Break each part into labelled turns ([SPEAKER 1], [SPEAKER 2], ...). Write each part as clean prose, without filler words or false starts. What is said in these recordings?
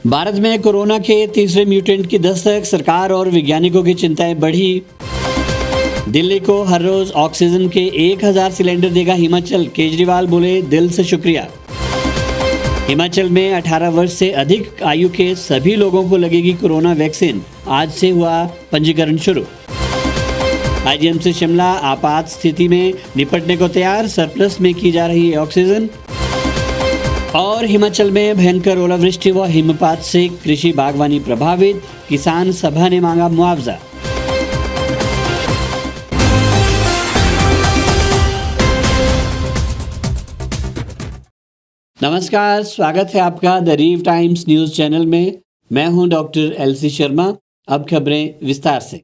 [SPEAKER 1] भारत में कोरोना के तीसरे म्यूटेंट की दस्तक, सरकार और वैज्ञानिकों की चिंताएं बढ़ी। दिल्ली को हर रोज ऑक्सीजन के 1000 सिलेंडर देगा हिमाचल, केजरीवाल बोले दिल से शुक्रिया। हिमाचल में 18 वर्ष से अधिक आयु के सभी लोगों को लगेगी कोरोना वैक्सीन, आज से हुआ पंजीकरण शुरू। आईजीएमसी शिमला आपात स्थिति में निपटने को तैयार, सरप्लस में की जा रही है ऑक्सीजन। और हिमाचल में भयंकर ओलावृष्टि व हिमपात से कृषि बागवानी प्रभावित, किसान सभा ने मांगा मुआवजा। नमस्कार, स्वागत है आपका द रीव टाइम्स न्यूज चैनल में। मैं हूं डॉक्टर एलसी शर्मा। अब खबरें विस्तार से।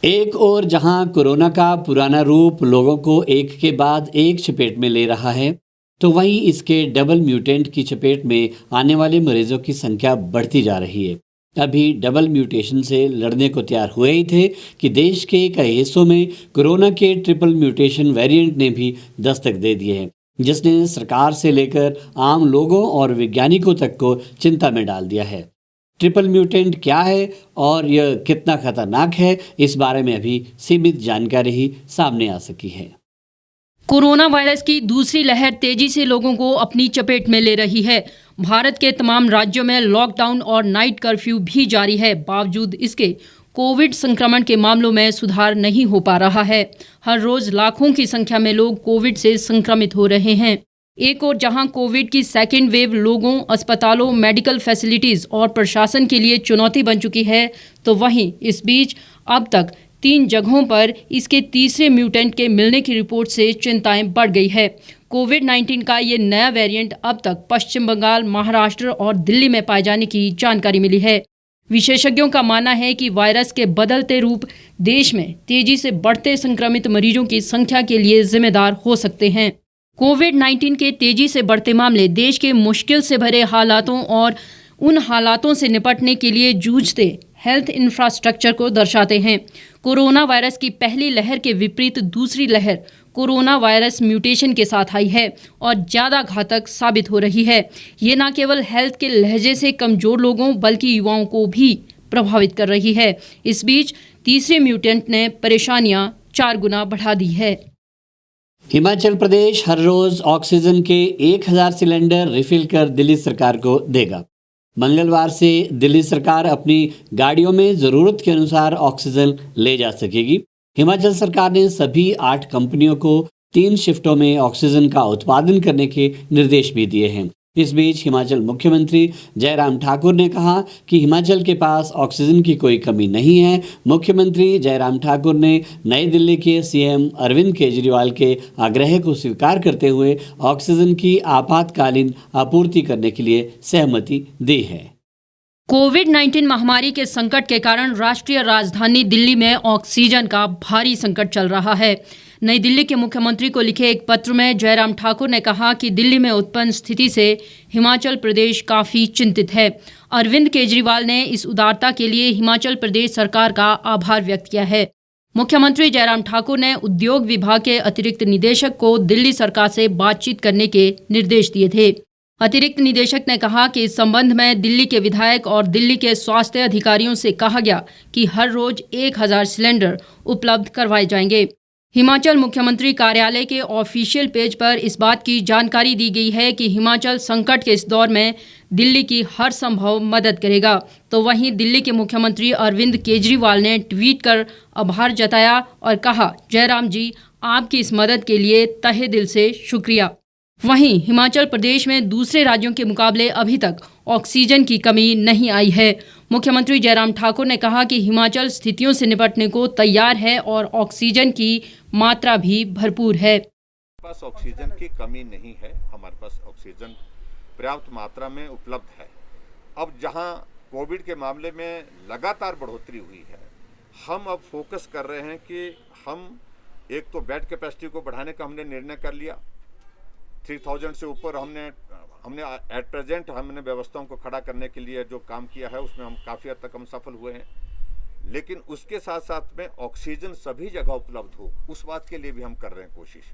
[SPEAKER 1] एक ओर जहां कोरोना का पुराना रूप लोगों को एक के बाद एक चपेट में ले रहा है, तो वहीं इसके डबल म्यूटेंट की चपेट में आने वाले मरीजों की संख्या बढ़ती जा रही है। अभी डबल म्यूटेशन से लड़ने को तैयार हुए ही थे कि देश के कई हिस्सों में कोरोना के ट्रिपल म्यूटेशन वेरिएंट ने भी दस्तक दे दी है, जिसने सरकार से लेकर आम लोगों और वैज्ञानिकों तक को चिंता में डाल दिया है। ट्रिपल म्यूटेंट क्या है और यह कितना खतरनाक है, इस बारे में अभी सीमित जानकारी ही सामने आ सकी है।
[SPEAKER 2] कोरोना वायरस की दूसरी लहर तेजी से लोगों को अपनी चपेट में ले रही है। भारत के तमाम राज्यों में लॉकडाउन और नाइट कर्फ्यू भी जारी है। बावजूद इसके कोविड संक्रमण के मामलों में सुधार नहीं हो पा रहा है। हर रोज लाखों की संख्या में लोग कोविड से संक्रमित हो रहे हैं। एक और जहां कोविड की सेकेंड वेव लोगों, अस्पतालों, मेडिकल फैसिलिटीज और प्रशासन के लिए चुनौती बन चुकी है, तो वहीं इस बीच अब तक 3 जगहों पर इसके तीसरे म्यूटेंट के मिलने की रिपोर्ट से चिंताएं बढ़ गई है। कोविड-19 का ये नया वेरिएंट अब तक पश्चिम बंगाल, महाराष्ट्र और दिल्ली में पाए जाने की जानकारी मिली है। विशेषज्ञों का मानना है कि वायरस के बदलते रूप देश में तेजी से बढ़ते संक्रमित मरीजों की संख्या के लिए जिम्मेदार हो सकते हैं। कोविड-19 के तेजी से बढ़ते मामले देश के मुश्किल से भरे हालातों और उन हालातों से निपटने के लिए जूझते हेल्थ इंफ्रास्ट्रक्चर को दर्शाते हैं। कोरोना वायरस की पहली लहर के विपरीत दूसरी लहर कोरोना वायरस म्यूटेशन के साथ आई है और ज़्यादा घातक साबित हो रही है। ये न केवल हेल्थ के लहजे से कमज़ोर लोगों बल्कि युवाओं को भी प्रभावित कर रही है। इस बीच तीसरे म्यूटेंट ने परेशानियां 4 गुना बढ़ा दी है।
[SPEAKER 1] हिमाचल प्रदेश हर रोज ऑक्सीजन के 1000 सिलेंडर रिफिल कर दिल्ली सरकार को देगा। मंगलवार से दिल्ली सरकार अपनी गाड़ियों में ज़रूरत के अनुसार ऑक्सीजन ले जा सकेगी। हिमाचल सरकार ने सभी 8 कंपनियों को 3 शिफ्टों में ऑक्सीजन का उत्पादन करने के निर्देश भी दिए हैं। इस बीच हिमाचल मुख्यमंत्री जयराम ठाकुर ने कहा कि हिमाचल के पास ऑक्सीजन की कोई कमी नहीं है। मुख्यमंत्री जयराम ठाकुर ने नई दिल्ली के सीएम अरविंद केजरीवाल के आग्रह को स्वीकार करते हुए ऑक्सीजन की आपातकालीन आपूर्ति करने के लिए सहमति दी है।
[SPEAKER 2] कोविड-19 महामारी के संकट के कारण राष्ट्रीय राजधानी दिल्ली में ऑक्सीजन का भारी संकट चल रहा है। नई दिल्ली के मुख्यमंत्री को लिखे एक पत्र में जयराम ठाकुर ने कहा कि दिल्ली में उत्पन्न स्थिति से हिमाचल प्रदेश काफ़ी चिंतित है। अरविंद केजरीवाल ने इस उदारता के लिए हिमाचल प्रदेश सरकार का आभार व्यक्त किया है। मुख्यमंत्री जयराम ठाकुर ने उद्योग विभाग के अतिरिक्त निदेशक को दिल्ली सरकार से बातचीत करने के निर्देश दिए थे। अतिरिक्त निदेशक ने कहा कि इस संबंध में दिल्ली के विधायक और दिल्ली के स्वास्थ्य अधिकारियों से कहा गया कि हर रोज 1000 सिलेंडर उपलब्ध करवाए जाएंगे। हिमाचल मुख्यमंत्री कार्यालय के ऑफिशियल पेज पर इस बात की जानकारी दी गई है कि हिमाचल संकट के इस दौर में दिल्ली की हर संभव मदद करेगा। तो वहीं दिल्ली के मुख्यमंत्री अरविंद केजरीवाल ने ट्वीट कर आभार जताया और कहा, जयराम जी, आपकी इस मदद के लिए तहे दिल से शुक्रिया। वहीं हिमाचल प्रदेश में दूसरे राज्यों के मुकाबले अभी तक ऑक्सीजन की कमी नहीं आई है। मुख्यमंत्री जयराम ठाकुर ने कहा कि हिमाचल स्थितियों से निपटने को तैयार है और ऑक्सीजन की मात्रा भी भरपूर है।
[SPEAKER 3] हमारे पास ऑक्सीजन की कमी नहीं है, हमारे पास ऑक्सीजन पर्याप्त मात्रा में उपलब्ध है। अब जहां कोविड के मामले में लगातार बढ़ोतरी हुई है, हम अब फोकस कर रहे हैं कि हम एक तो बेड कैपेसिटी को बढ़ाने का हमने निर्णय कर लिया। 3000 से ऊपर हमने एट प्रेजेंट हमने व्यवस्थाओं को खड़ा करने के लिए जो काम किया है उसमें हम काफ़ी हद तक हम सफल हुए हैं। लेकिन उसके साथ साथ में ऑक्सीजन सभी जगह उपलब्ध हो, उस बात के लिए भी हम कर रहे हैं कोशिश।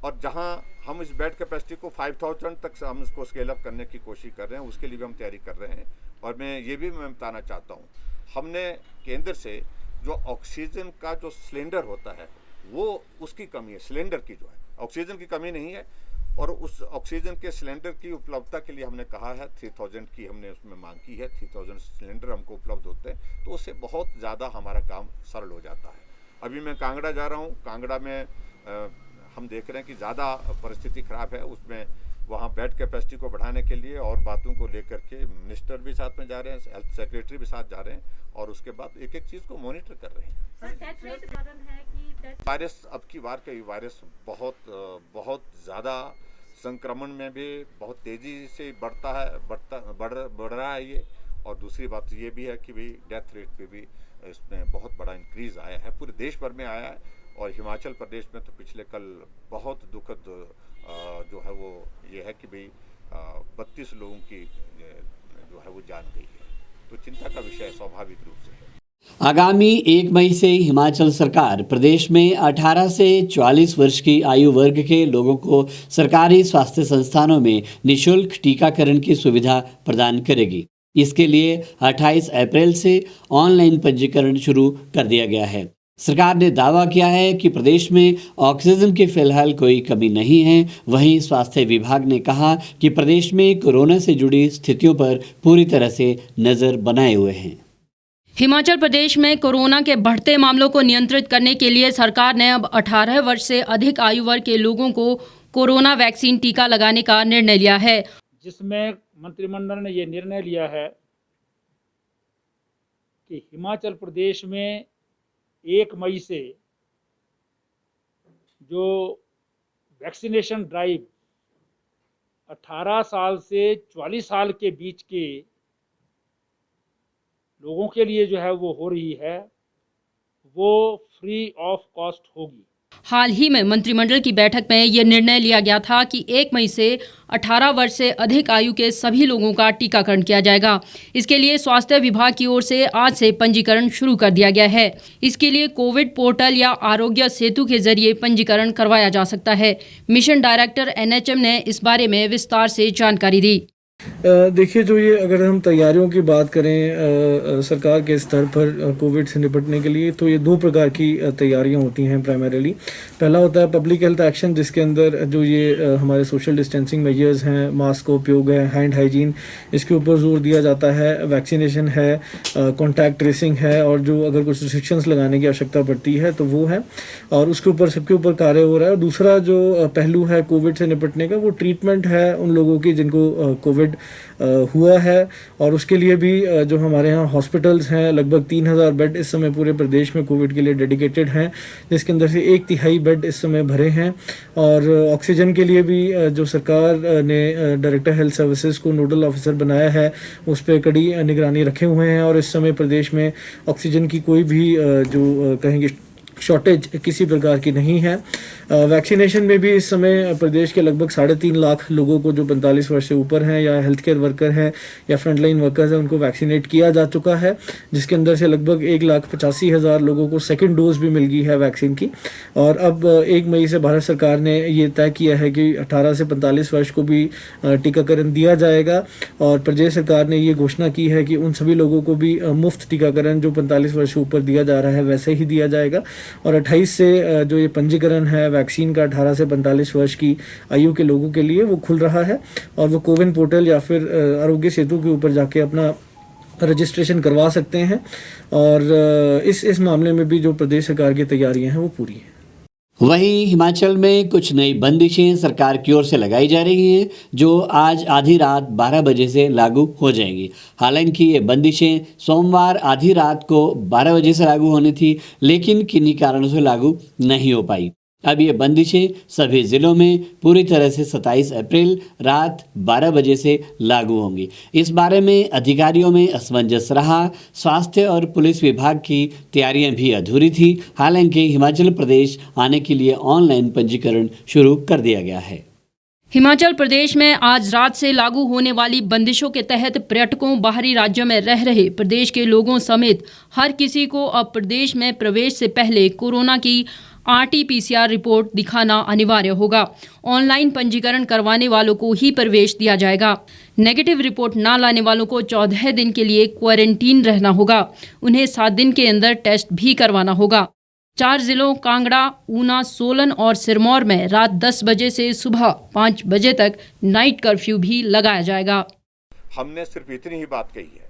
[SPEAKER 3] और जहां हम इस बेड कैपेसिटी को 5000 तक हम इसको स्केल अप करने की कोशिश कर रहे हैं, उसके लिए भी हम तैयारी कर रहे हैं। और मैं बताना चाहता हूँ, हमने केंद्र से जो ऑक्सीजन का जो सिलेंडर होता है वो उसकी कमी है, सिलेंडर की जो है, ऑक्सीजन की कमी नहीं है। और उस ऑक्सीजन के सिलेंडर की उपलब्धता के लिए हमने कहा है 3000 की हमने उसमें मांग की है, 3000 सिलेंडर हमको उपलब्ध होते हैं, तो उससे बहुत ज़्यादा हमारा काम सरल हो जाता है। अभी मैं कांगड़ा जा रहा हूँ, कांगड़ा में हम देख रहे हैं कि ज़्यादा परिस्थिति खराब है, उसमें वहाँ बेड कैपेसिटी को बढ़ाने के लिए और बातों को लेकर के मिनिस्टर भी साथ में जा रहे हैं, हेल्थ सेक्रेटरी भी साथ जा रहे हैं और उसके बाद एक एक चीज़ को मॉनिटर कर रहे हैं। वायरस अब की बार का वायरस बहुत ज़्यादा संक्रमण में भी बहुत तेज़ी से बढ़ रहा है ये। और दूसरी बात ये भी है कि भाई डेथ रेट पे भी इसमें बहुत बड़ा इंक्रीज़ आया है, पूरे देश भर में आया है। और हिमाचल प्रदेश में तो पिछले कल बहुत दुखद जो है वो ये है कि भाई 32 लोगों की जो है वो जान गई है, तो चिंता का विषय स्वाभाविक रूप से है।
[SPEAKER 1] आगामी 1 मई से हिमाचल सरकार प्रदेश में 18 से 44 वर्ष की आयु वर्ग के लोगों को सरकारी स्वास्थ्य संस्थानों में निःशुल्क टीकाकरण की सुविधा प्रदान करेगी। इसके लिए 28 अप्रैल से ऑनलाइन पंजीकरण शुरू कर दिया गया है। सरकार ने दावा किया है कि प्रदेश में ऑक्सीजन की फिलहाल कोई कमी नहीं है। वहीं स्वास्थ्य विभाग ने कहा कि प्रदेश में कोरोना से जुड़ी स्थितियों पर पूरी तरह से नज़र बनाए हुए हैं।
[SPEAKER 2] हिमाचल प्रदेश में कोरोना के बढ़ते मामलों को नियंत्रित करने के लिए सरकार ने अब 18 वर्ष से अधिक आयु वर्ग के लोगों को कोरोना वैक्सीन टीका लगाने का निर्णय लिया है,
[SPEAKER 4] जिसमें मंत्रिमंडल ने ये निर्णय लिया है कि हिमाचल प्रदेश में 1 मई से जो वैक्सीनेशन ड्राइव 18 साल से 44 साल के बीच के लोगों के लिए जो है वो हो रही है, वो फ्री ऑफ कॉस्ट होगी।
[SPEAKER 2] हाल ही में मंत्रिमंडल की बैठक में यह निर्णय लिया गया था कि 1 मई से 18 वर्ष से अधिक आयु के सभी लोगों का टीकाकरण किया जाएगा। इसके लिए स्वास्थ्य विभाग की ओर से आज से पंजीकरण शुरू कर दिया गया है। इसके लिए कोविड पोर्टल या आरोग्य सेतु के जरिए पंजीकरण करवाया जा सकता है। मिशन डायरेक्टर NHM ने इस बारे में विस्तार से जानकारी दी।
[SPEAKER 5] देखिए, जो ये अगर हम तैयारियों की बात करें सरकार के स्तर पर कोविड से निपटने के लिए, तो ये 2 प्रकार की तैयारियां होती हैं प्राइमरीली। पहला होता है पब्लिक हेल्थ एक्शन, जिसके अंदर जो ये हमारे सोशल डिस्टेंसिंग मेजर्स हैं, मास्क का उपयोग है, हैंड हाइजीन, इसके ऊपर जोर दिया जाता है। वैक्सीनेशन है, कॉन्टैक्ट ट्रेसिंग है, और जो अगर कुछ रिस्ट्रिक्शंस लगाने की आवश्यकता पड़ती है तो वो है, और उसके ऊपर सबके ऊपर कार्य हो रहा है। दूसरा जो पहलू है कोविड से निपटने का, वो ट्रीटमेंट है उन लोगों की जिनको कोविड हुआ है, और उसके लिए भी जो हमारे यहाँ हॉस्पिटल्स हैं, लगभग 3000 बेड इस समय पूरे प्रदेश में कोविड के लिए डेडिकेटेड हैं, जिसके अंदर से 1/3 बेड इस समय भरे हैं। और ऑक्सीजन के लिए भी जो सरकार ने डायरेक्टर हेल्थ सर्विसेज को नोडल ऑफिसर बनाया है, उस पर कड़ी निगरानी रखे हुए हैं, और इस समय प्रदेश में ऑक्सीजन की कोई भी जो कहेंगे शॉर्टेज किसी प्रकार की नहीं है। वैक्सीनेशन में भी इस समय प्रदेश के लगभग 3.5 लाख लोगों को जो 45 वर्ष से ऊपर हैं, या हेल्थ केयर वर्कर हैं, या फ्रंटलाइन वर्कर्स हैं, उनको वैक्सीनेट किया जा चुका है, जिसके अंदर से लगभग 1,85,000 लोगों को सेकंड डोज भी मिल गई है वैक्सीन की। और अब 1 मई से भारत सरकार ने ये तय किया है कि 18 से 45 वर्ष को भी टीकाकरण दिया जाएगा। और प्रदेश सरकार ने ये घोषणा की है कि उन सभी लोगों को भी मुफ्त टीकाकरण जो 45 वर्ष से ऊपर दिया जा रहा है वैसे ही दिया जाएगा। और 28 से जो ये पंजीकरण है वैक्सीन का 18 से 45 वर्ष की आयु के लोगों के लिए, वो खुल रहा है, और वो कोविन पोर्टल या फिर आरोग्य सेतु के ऊपर जाके अपना रजिस्ट्रेशन करवा सकते हैं। और इस मामले में भी जो प्रदेश सरकार की तैयारियां हैं वो पूरी हैं।
[SPEAKER 1] वहीं हिमाचल में कुछ नई बंदिशें सरकार की ओर से लगाई जा रही हैं, जो आज आधी रात 12 बजे से लागू हो जाएंगी। हालांकि ये बंदिशें सोमवार आधी रात को 12 बजे से लागू होनी थी, लेकिन किन्हीं कारणों से लागू नहीं हो पाई। अब ये बंदिशें सभी ज़िलों में पूरी तरह से 27 अप्रैल रात 12 बजे से लागू होंगी। इस बारे में अधिकारियों में असमंजस रहा। स्वास्थ्य और पुलिस विभाग की तैयारियां भी अधूरी थी। हालांकि हिमाचल प्रदेश आने के लिए ऑनलाइन पंजीकरण शुरू कर दिया गया है।
[SPEAKER 2] हिमाचल प्रदेश में आज रात से लागू होने वाली बंदिशों के तहत पर्यटकों, बाहरी राज्यों में रह रहे प्रदेश के लोगों समेत हर किसी को अब प्रदेश में प्रवेश से पहले कोरोना की RT-PCR रिपोर्ट दिखाना अनिवार्य होगा। ऑनलाइन पंजीकरण करवाने वालों को ही प्रवेश दिया जाएगा। नेगेटिव रिपोर्ट ना लाने वालों को 14 दिन के लिए क्वारंटीन रहना होगा। उन्हें 7 दिन के अंदर टेस्ट भी करवाना होगा। 4 जिलों कांगड़ा, ऊना, सोलन और सिरमौर में रात 10 बजे से सुबह 5 बजे तक नाइट कर्फ्यू भी लगाया जाएगा।
[SPEAKER 3] हमने सिर्फ इतनी ही बात कही है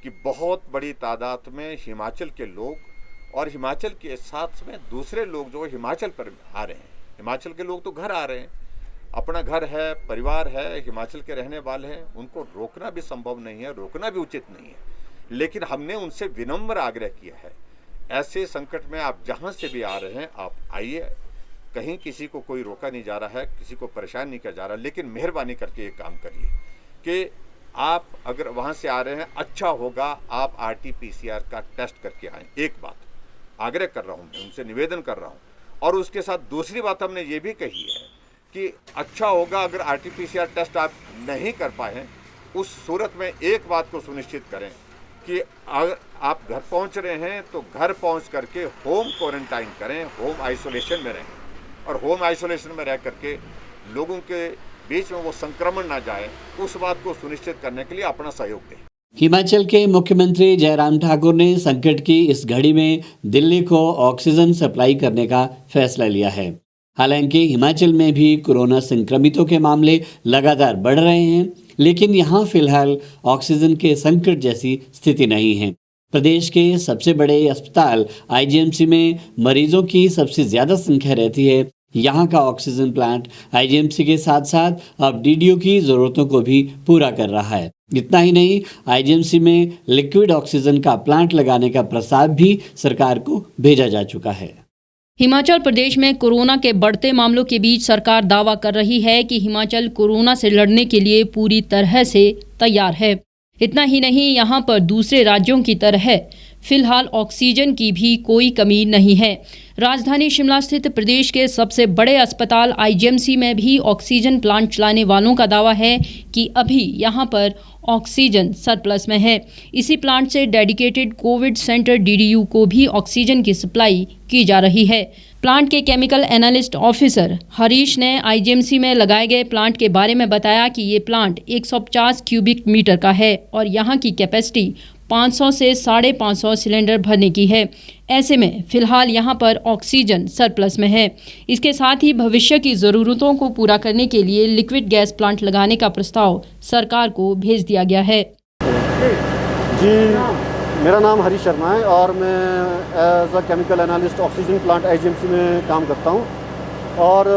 [SPEAKER 3] कि बहुत बड़ी तादाद में हिमाचल के लोग और हिमाचल के साथ में दूसरे लोग जो हिमाचल पर आ रहे हैं, हिमाचल के लोग तो घर आ रहे हैं, अपना घर है, परिवार है, हिमाचल के रहने वाले हैं, उनको रोकना भी संभव नहीं है, रोकना भी उचित नहीं है। लेकिन हमने उनसे विनम्र आग्रह किया है, ऐसे संकट में आप जहां से भी आ रहे हैं आप आइए, कहीं किसी को कोई रोका नहीं जा रहा है, किसी को परेशान नहीं किया जा रहा, लेकिन मेहरबानी करके एक काम करिए कि आप अगर वहां से आ रहे हैं, अच्छा होगा आप RT-PCR का टेस्ट करके आएँ। एक बात आग्रह कर रहा हूं, मैं उनसे निवेदन कर रहा हूं। और उसके साथ दूसरी बात हमने ये भी कही है कि अच्छा होगा अगर RT-PCR टेस्ट आप नहीं कर पाए, उस सूरत में एक बात को सुनिश्चित करें कि अगर आप घर पहुंच रहे हैं तो घर पहुंच करके होम क्वारंटाइन करें, होम आइसोलेशन में रहें और होम आइसोलेशन में रह करके लोगों के बीच में वो संक्रमण ना जाए, उस बात को सुनिश्चित करने के लिए अपना सहयोग दें।
[SPEAKER 1] हिमाचल के मुख्यमंत्री जयराम ठाकुर ने संकट की इस घड़ी में दिल्ली को ऑक्सीजन सप्लाई करने का फैसला लिया है। हालांकि हिमाचल में भी कोरोना संक्रमितों के मामले लगातार बढ़ रहे हैं, लेकिन यहाँ फिलहाल ऑक्सीजन के संकट जैसी स्थिति नहीं है। प्रदेश के सबसे बड़े अस्पताल IGMC में मरीजों की सबसे ज़्यादा संख्या रहती है। यहाँ का ऑक्सीजन प्लांट IGMC के साथ साथ अब DDO की ज़रूरतों को भी पूरा कर रहा है। इतना ही नहीं, IGMC में लिक्विड ऑक्सीजन का प्लांट लगाने का प्रस्ताव भी सरकार को भेजा जा चुका है।
[SPEAKER 2] हिमाचल प्रदेश में कोरोना के बढ़ते मामलों के बीच सरकार दावा कर रही है कि हिमाचल कोरोना से लड़ने के लिए पूरी तरह से तैयार है। इतना ही नहीं, यहाँ पर दूसरे राज्यों की तरह फिलहाल ऑक्सीजन की भी कोई कमी नहीं है। राजधानी शिमला स्थित प्रदेश के सबसे बड़े अस्पताल IGMC में भी ऑक्सीजन प्लांट चलाने वालों का दावा है कि अभी यहाँ पर ऑक्सीजन सरप्लस में है। इसी प्लांट से डेडिकेटेड कोविड सेंटर DDU को भी ऑक्सीजन की सप्लाई की जा रही है। प्लांट के केमिकल एनालिस्ट ऑफिसर हरीश ने IGMC में लगाए गए प्लांट के बारे में बताया कि ये प्लांट 150 क्यूबिक मीटर का है और यहाँ की कैपेसिटी 500 से 550 सिलेंडर भरने की है। ऐसे में फिलहाल यहाँ पर ऑक्सीजन सरप्लस में है। इसके साथ ही भविष्य की ज़रूरतों को पूरा करने के लिए लिक्विड गैस प्लांट लगाने का प्रस्ताव सरकार को भेज दिया गया है।
[SPEAKER 6] जी, मेरा नाम हरीश शर्मा है और मैं as a chemical analyst oxygen plant IGMC में काम करता हूँ। और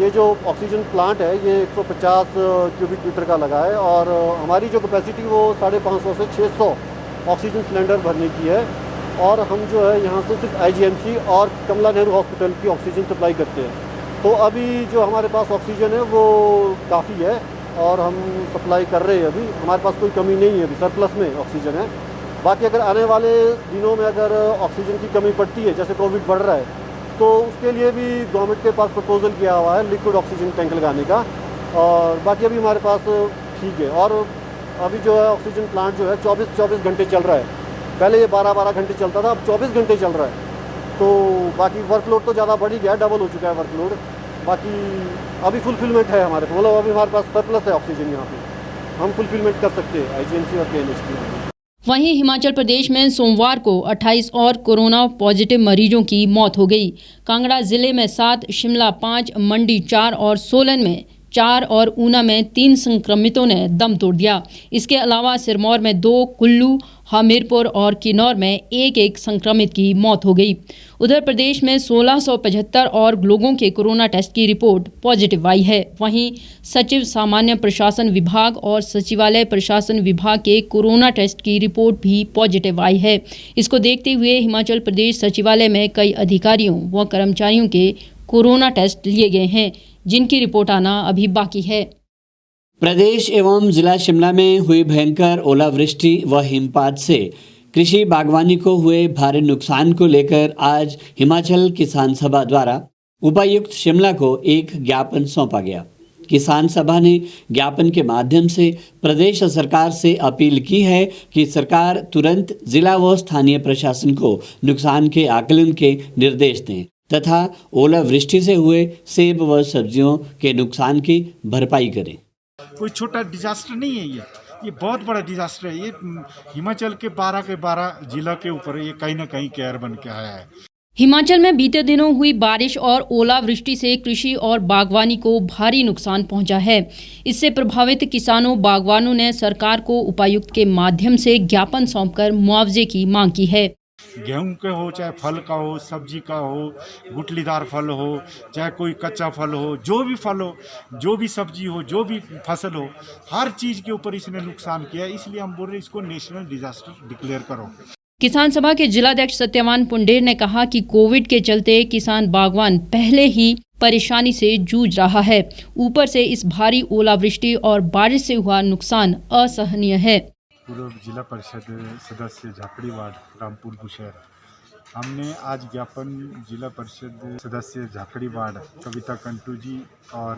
[SPEAKER 6] ये जो ऑक्सीजन प्लांट है ये 150 क्यूबिक मीटर का लगा है और हमारी जो कैपेसिटी वो 550 से 600 ऑक्सीजन सिलेंडर भरने की है। और हम जो है यहाँ से सिर्फ IGMC और कमला नेहरू हॉस्पिटल की ऑक्सीजन सप्लाई करते हैं। तो अभी जो हमारे पास ऑक्सीजन है वो काफ़ी है और हम सप्लाई कर रहे हैं। अभी हमारे पास कोई कमी नहीं है, अभी सरप्लस में ऑक्सीजन है। बाकी अगर आने वाले दिनों में अगर ऑक्सीजन की कमी पड़ती है, जैसे कोविड बढ़ रहा है, तो उसके लिए भी गवर्नमेंट के पास प्रपोजल किया हुआ है लिक्विड ऑक्सीजन टैंक लगाने का। और बाकी अभी हमारे पास ठीक है। और अभी जो है ऑक्सीजन प्लांट जो है 24 घंटे चल रहा है। पहले ये 12 घंटे चलता था, अब 24 घंटे चल रहा है। तो बाकी वर्कलोड तो ज़्यादा बढ़ ही गया, डबल हो चुका है वर्कलोड। बाकी अभी फुलफिलमेंट है हमारे पास, मतलब अभी हमारे पास सरप्लस है ऑक्सीजन, यहाँ पे हम फुलफिलमेंट कर सकते हैं IGMC और KNH की।
[SPEAKER 2] वहीं हिमाचल प्रदेश में सोमवार को 28 और कोरोना पॉजिटिव मरीजों की मौत हो गई। कांगड़ा जिले में 7, शिमला 5, मंडी 4 और सोलन में 4 और ऊना में 3 संक्रमितों ने दम तोड़ दिया। इसके अलावा सिरमौर में 2, कुल्लू, हमीरपुर और किन्नौर में 1 संक्रमित की मौत हो गई। उधर प्रदेश में 1675 और लोगों के कोरोना टेस्ट की रिपोर्ट पॉजिटिव आई है। वहीं सचिव सामान्य प्रशासन विभाग और सचिवालय प्रशासन विभाग के कोरोना टेस्ट की रिपोर्ट भी पॉजिटिव आई है। इसको देखते हुए हिमाचल प्रदेश सचिवालय में कई अधिकारियों व कर्मचारियों के कोरोना टेस्ट लिए गए हैं, जिनकी रिपोर्ट आना अभी बाकी है।
[SPEAKER 1] प्रदेश एवं जिला शिमला में हुई भयंकर ओलावृष्टि व हिमपात से कृषि बागवानी को हुए भारी नुकसान को लेकर आज हिमाचल किसान सभा द्वारा उपायुक्त शिमला को एक ज्ञापन सौंपा गया। किसान सभा ने ज्ञापन के माध्यम से प्रदेश सरकार से अपील की है कि सरकार तुरंत जिला व स्थानीय प्रशासन को नुकसान के आकलन के निर्देश दें तथा ओलावृष्टि से हुए सेब व सब्जियों के नुकसान की भरपाई करें।
[SPEAKER 7] कोई छोटा डिजास्टर नहीं है ये बहुत बड़ा डिजास्टर है। ये हिमाचल के 12 जिला के ऊपर ये कहीं ना कहीं कहर बन के आया है।
[SPEAKER 2] हिमाचल में बीते दिनों हुई बारिश और ओलावृष्टि से कृषि और बागवानी को भारी नुकसान पहुंचा है। इससे प्रभावित किसानों बागवानों ने सरकार को उपायुक्त के माध्यम से ज्ञापन सौंपकर मुआवजे की मांग की है।
[SPEAKER 7] गेहूं के हो, चाहे फल का हो, सब्जी का हो, गुठलीदार फल हो, चाहे कोई कच्चा फल हो, जो भी फल हो, जो भी सब्जी हो, जो भी फसल हो, हर चीज़ के ऊपर इसने नुकसान किया है। इसलिए हम बोल रहे हैं इसको नेशनल डिजास्टर डिक्लेयर करो।
[SPEAKER 2] किसान सभा के जिलाध्यक्ष सत्यवान पुंडेर ने कहा कि कोविड के चलते किसान बागवान पहले ही परेशानी से जूझ रहा है, ऊपर से इस भारी ओलावृष्टि और बारिश से हुआ नुकसान असहनीय है।
[SPEAKER 7] पूर्व जिला परिषद सदस्य झाकड़ी वार्ड रामपुर बुशहर, हमने आज ज्ञापन जिला परिषद सदस्य झाकड़ी वार्ड कविता कंटू जी और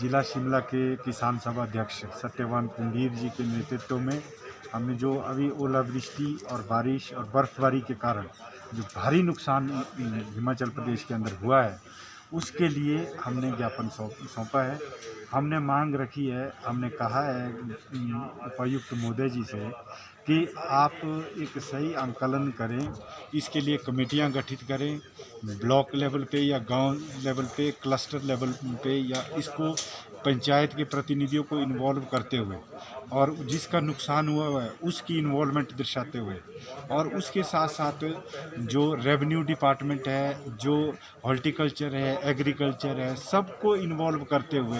[SPEAKER 7] जिला शिमला के किसान सभा अध्यक्ष सत्यवान पुंडीर जी के नेतृत्व में हमने जो अभी ओलावृष्टि और बारिश और बर्फबारी के कारण जो भारी नुकसान हिमाचल प्रदेश के अंदर हुआ है, उसके लिए हमने ज्ञापन सौंपा है। हमने मांग रखी है, हमने कहा है उपायुक्त महोदय जी से कि आप एक सही आंकलन करें, इसके लिए कमेटियां गठित करें, ब्लॉक लेवल पे या गांव लेवल पे, क्लस्टर लेवल पे, या इसको पंचायत के प्रतिनिधियों को इन्वॉल्व करते हुए और जिसका नुकसान हुआ है उसकी इन्वॉल्वमेंट दर्शाते हुए, और उसके साथ साथ जो रेवेन्यू डिपार्टमेंट है, जो हॉर्टिकल्चर है, एग्रीकल्चर है, सबको इन्वॉल्व करते हुए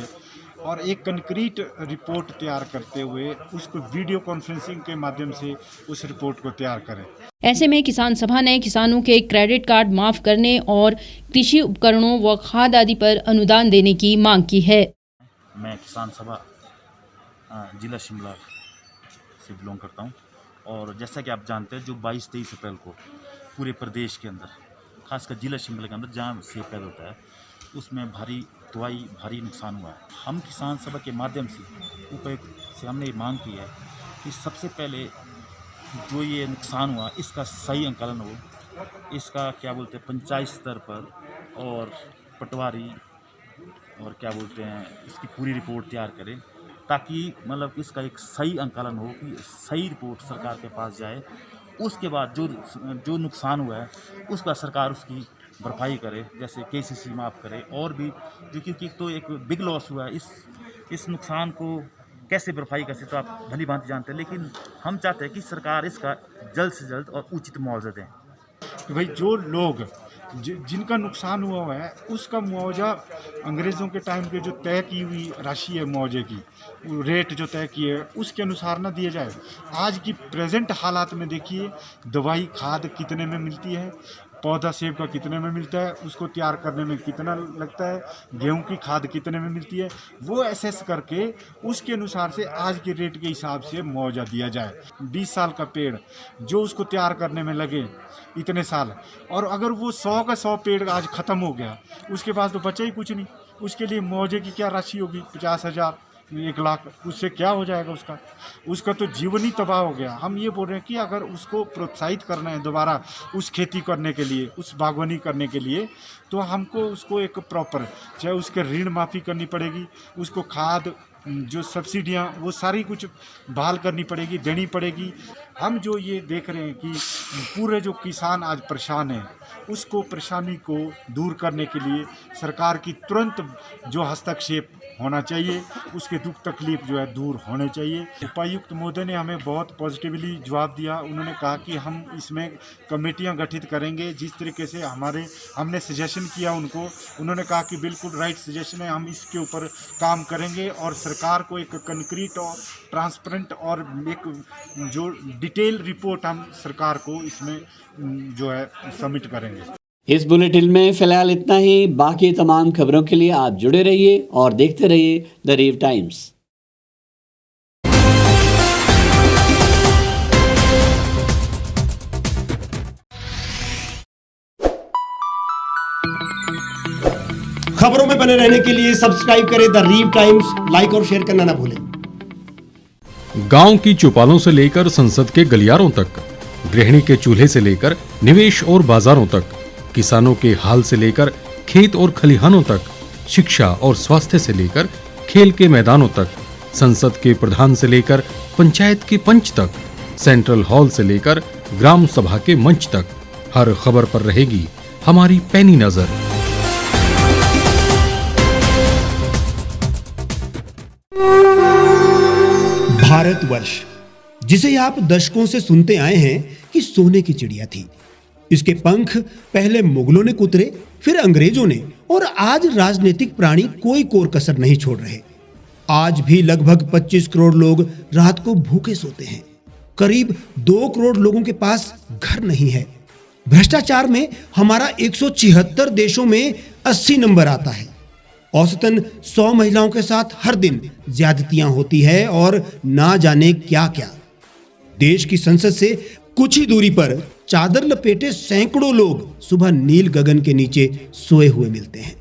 [SPEAKER 7] और एक कंक्रीट रिपोर्ट तैयार करते हुए उसको वीडियो कॉन्फ्रेंसिंग के माध्यम से उस रिपोर्ट को तैयार करें।
[SPEAKER 2] ऐसे में किसान सभा ने किसानों के क्रेडिट कार्ड माफ करने और कृषि उपकरणों व खाद आदि पर अनुदान देने की मांग की है।
[SPEAKER 8] मैं किसान सभा जिला शिमला से बिलोंग करता हूं, और जैसा कि आप जानते हैं जो 22-23 अप्रैल को पूरे प्रदेश के अंदर, खासकर जिला शिमला के अंदर जहां सेब पैदा होता है, उसमें भारी नुकसान हुआ है। हम किसान सभा के माध्यम से उपायुक्त से हमने ये मांग की है कि सबसे पहले जो ये नुकसान हुआ इसका सही आंकलन हो, इसका क्या बोलते हैं पंचायत स्तर पर और पटवारी और क्या बोलते हैं इसकी पूरी रिपोर्ट तैयार करें, ताकि मतलब इसका एक सही आंकलन हो कि सही रिपोर्ट सरकार के पास जाए। उसके बाद जो नुकसान हुआ है उसका सरकार उसकी भरपाई करे, जैसे केसीसी माफ़ करे, और भी जो क्योंकि तो एक बिग लॉस हुआ है, इस नुकसान को कैसे भरपाई कर सकते तो आप भली भांति जानते हैं, लेकिन हम चाहते हैं कि सरकार इसका जल्द से जल्द और उचित मुआवजा दें।
[SPEAKER 7] कि भाई जो लोग जिनका नुकसान हुआ है उसका मुआवजा अंग्रेज़ों के टाइम पे जो तय की हुई राशि है मुआवजे की, रेट जो तय किए उसके अनुसार ना दिया जाए। आज की प्रेजेंट हालात में देखिए दवाई खाद कितने में मिलती है, पौधा सेब का कितने में मिलता है, उसको तैयार करने में कितना लगता है, गेहूं की खाद कितने में मिलती है, वो एसेस करके उसके अनुसार से आज के रेट के हिसाब से मुआवजा दिया जाए। 20 साल का पेड़ जो उसको तैयार करने में लगे इतने साल, और अगर वो 100 का 100 पेड़ आज ख़त्म हो गया, उसके पास तो बचा ही कुछ नहीं, उसके लिए मुआवजे की क्या राशि होगी? 50,000, 1 लाख, उससे क्या हो जाएगा? उसका तो जीवन ही तबाह हो गया। हम ये बोल रहे हैं कि अगर उसको प्रोत्साहित करना है दोबारा उस खेती करने के लिए, उस बागवानी करने के लिए, तो हमको उसको एक प्रॉपर, चाहे उसके ऋण माफ़ी करनी पड़ेगी, उसको खाद जो सब्सिडियां वो सारी कुछ बहाल करनी पड़ेगी, देनी पड़ेगी। हम जो ये देख रहे हैं कि पूरे जो किसान आज परेशान हैं, उसको परेशानी को दूर करने के लिए सरकार की तुरंत जो हस्तक्षेप होना चाहिए, उसके दुख तकलीफ जो है दूर होने चाहिए। उपायुक्त महोदय ने हमें बहुत पॉजिटिवली जवाब दिया। उन्होंने कहा कि हम इसमें कमेटियां गठित करेंगे, जिस तरीके से हमने सजेशन किया उनको, उन्होंने कहा कि बिल्कुल राइट सजेशन है, हम इसके ऊपर काम करेंगे और सरकार को एक कंक्रीट और ट्रांसपेरेंट और एक जो डिटेल रिपोर्ट हम सरकार को इसमें जो है सबमिट करेंगे।
[SPEAKER 1] इस बुलेटिन में फिलहाल इतना ही। बाकी तमाम खबरों के लिए आप जुड़े रहिए और देखते रहिए द रीव टाइम्स।
[SPEAKER 9] खबरों में बने रहने के लिए सब्सक्राइब करें द रीव टाइम्स, लाइक और शेयर करना ना भूलें।
[SPEAKER 10] गांव की चौपालों से लेकर संसद के गलियारों तक, गृहिणी के चूल्हे से लेकर निवेश और बाजारों तक, किसानों के हाल से लेकर खेत और खलिहानों तक, शिक्षा और स्वास्थ्य से लेकर खेल के मैदानों तक, संसद के प्रधान से लेकर पंचायत के पंच तक, सेंट्रल हॉल से लेकर ग्राम सभा के मंच तक, हर खबर पर रहेगी हमारी पैनी नजर।
[SPEAKER 9] भारतवर्ष, जिसे आप दशकों से सुनते आए हैं कि सोने की चिड़िया थी। इसके पंख पहले मुगलों ने कुतरे, फिर अंग्रेजों ने, और आज राजनीतिक प्राणी कोई कोर कसर नहीं छोड़ रहे। आज भी लगभग 25 करोड़ लोग रात को भूखे सोते हैं। करीब 2 करोड़ लोगों के पास घर नहीं है। भ्रष्टाचार में हमारा 176 देशों में 80 नंबर आता है। औसतन 100 महिलाओं के साथ हर दिन ज्यादतियां होती है और ना जाने क्या क्या। देश की संसद से कुछ ही दूरी पर चादर लपेटे सैकड़ों लोग सुबह नील गगन के नीचे सोए हुए मिलते हैं।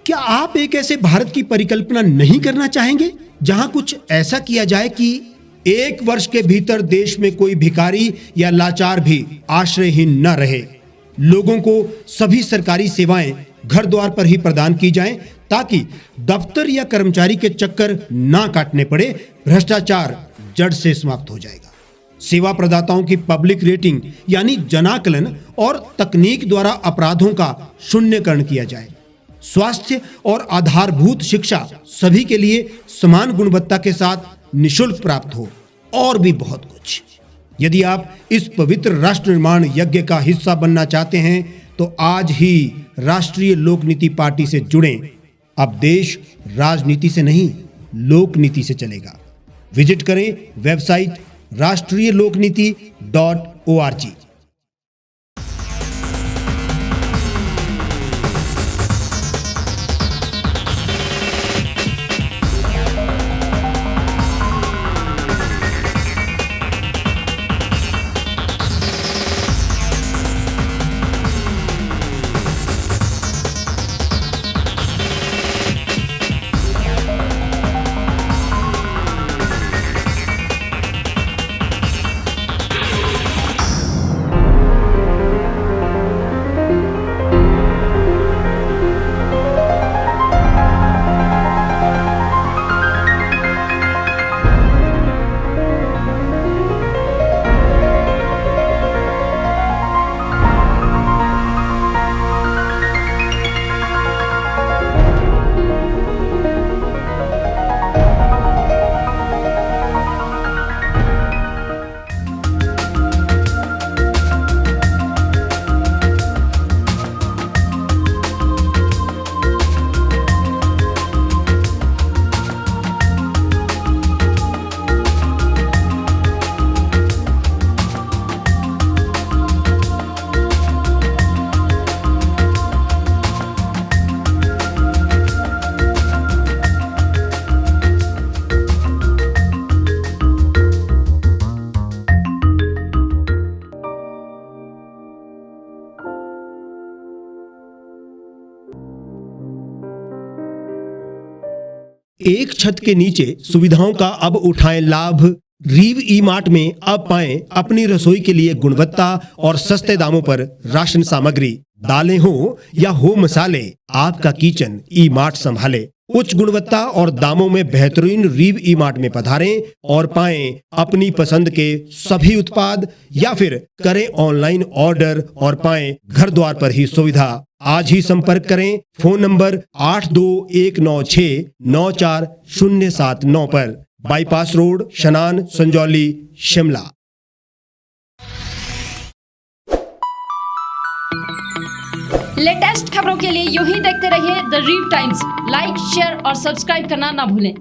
[SPEAKER 9] क्या आप एक ऐसे भारत की परिकल्पना नहीं करना चाहेंगे जहां कुछ ऐसा किया जाए कि 1 वर्ष के भीतर देश में कोई भिखारी या लाचार भी आश्रयहीन न रहे? लोगों को सभी सरकारी सेवाएं घर द्वार पर ही प्रदान की जाएं ताकि दफ्तर या कर्मचारी के चक्कर ना काटने पड़े। भ्रष्टाचार जड़ से समाप्त हो जाएगा। सेवा प्रदाताओं की पब्लिक रेटिंग यानी जनाकलन और तकनीक द्वारा अपराधों का शून्यकरण किया जाए। स्वास्थ्य और आधारभूत शिक्षा सभी के लिए समान गुणवत्ता के साथ निशुल्क प्राप्त हो, और भी बहुत कुछ। यदि आप इस पवित्र राष्ट्र निर्माण यज्ञ का हिस्सा बनना चाहते हैं तो आज ही राष्ट्रीय लोक नीति पार्टी से जुड़ें। अब देश राजनीति से नहीं, लोक नीति से चलेगा। विजिट करें वेबसाइट rashtriyalokniti.org। एक छत के नीचे सुविधाओं का अब उठाएं लाभ। रीव ई मार्ट में अब पाएं अपनी रसोई के लिए गुणवत्ता और सस्ते दामों पर राशन सामग्री। दालें हो या हो मसाले, आपका किचन ई मार्ट संभाले। उच्च गुणवत्ता और दामों में बेहतरीन रीव ई मार्ट में पधारें और पाएं अपनी पसंद के सभी उत्पाद, या फिर करें ऑनलाइन ऑर्डर और पाएं घर द्वार पर ही सुविधा। आज ही संपर्क करें फोन नंबर 8219694079 पर, बाईपास रोड, शनान, संजौली, शिमला।
[SPEAKER 2] लेटेस्ट खबरों के लिए यूं ही देखते रहिए द रीव टाइम्स। लाइक, शेयर और सब्सक्राइब करना ना भूलें।